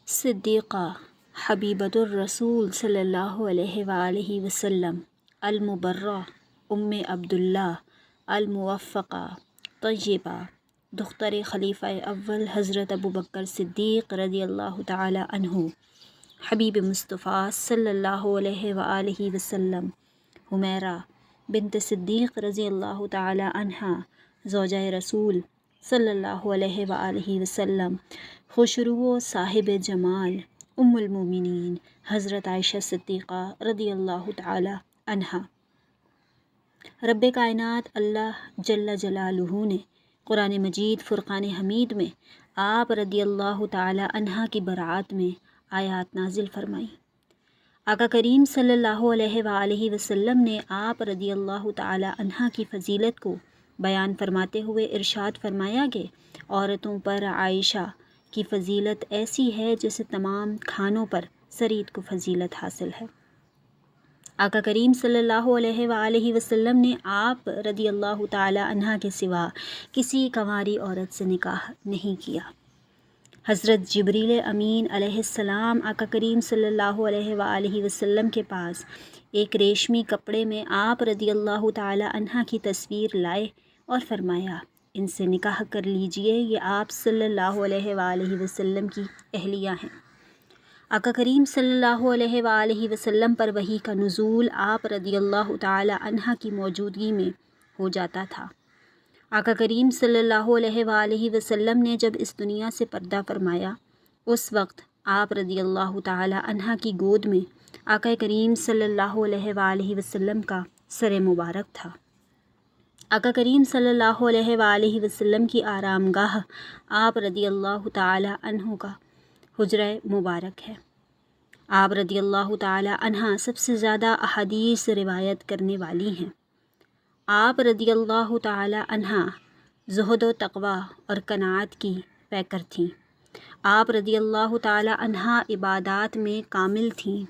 صدیقہ حبیبۃ الرسول صلی اللہ علیہ وآلہ وسلم، المبرہ ام عبداللہ، الموفقہ طیبہ، دختر خلیفہ اول حضرت ابوبکر صدیق رضی اللہ تعالی عنہ، حبیب مصطفیٰ صلی اللہ علیہ وآلہ وسلم، حمیرہ بنت صدیق رضی اللہ تعالی عنہ، زوجہ رسول صلی اللہ علیہ وآلہ وسلم، خوشرو و صاحب جمال، ام المومنین حضرت عائشہ صدیقہ رضی اللہ تعالی عنہا۔ رب کائنات اللہ جل جلالہ نے قرآن مجید فرقان حمید میں آپ رضی اللہ تعالی عنہ کی برات میں آیات نازل فرمائی۔ آقا کریم صلی اللہ علیہ وآلہ وسلم نے آپ رضی اللہ تعالی عنہ کی فضیلت کو بیان فرماتے ہوئے ارشاد فرمایا کہ عورتوں پر عائشہ کی فضیلت ایسی ہے جیسے تمام کھانوں پر ثرید کو فضیلت حاصل ہے۔ آقا کریم صلی اللہ علیہ وآلہ وسلم نے آپ رضی اللہ تعالی عنہ کے سوا کسی کنواری عورت سے نکاح نہیں کیا۔ حضرت جبریل امین علیہ السلام آقا کریم صلی اللہ علیہ وآلہ وسلم کے پاس ایک ریشمی کپڑے میں آپ رضی اللہ تعالی عنہ کی تصویر لائے اور فرمایا، ان سے نکاح کر لیجئے، یہ آپ صلی اللہ علیہ وآلہ وسلم کی اہلیہ ہیں۔ آقا کریم صلی اللہ علیہ وآلہ وسلم پر وحی کا نزول آپ رضی اللہ تعالی عنہ کی موجودگی میں ہو جاتا تھا۔ آقا کریم صلی اللہ علیہ وآلہ وسلم نے جب اس دنیا سے پردہ فرمایا، اس وقت آپ رضی اللہ تعالی عنہ کی گود میں آقا کریم صلی اللہ علیہ وآلہ وسلم کا سر مبارک تھا۔ آقا کریم صلی اللہ علیہ وآلہ وسلم کی آرام گاہ آپ رضی اللہ تعالی عنہ کا حجرہ مبارک ہے۔ آپ رضی اللہ تعالی عنہ سب سے زیادہ احادیث روایت کرنے والی ہیں۔ آپ رضی اللہ تعالی عنہ زہد و تقوی اور قناعت کی پیکر تھیں۔ آپ رضی اللہ تعالی عنہ عبادات میں کامل تھیں۔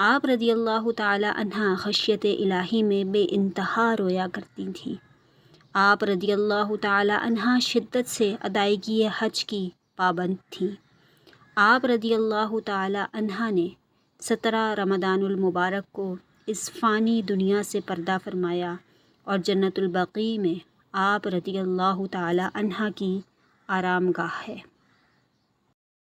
آپ رضی اللہ تعالی عنہ خشیت الہی میں بے انتہا رویا کرتی تھیں۔ آپ رضی اللہ تعالی عنہ شدت سے ادائیگی حج کی پابند تھیں۔ آپ رضی اللہ تعالی عنہ نے 17 رمضان المبارک کو اس فانی دنیا سے پردہ فرمایا اور جنت البقیع میں آپ رضی اللہ تعالی عنہ کی آرام گاہ ہے۔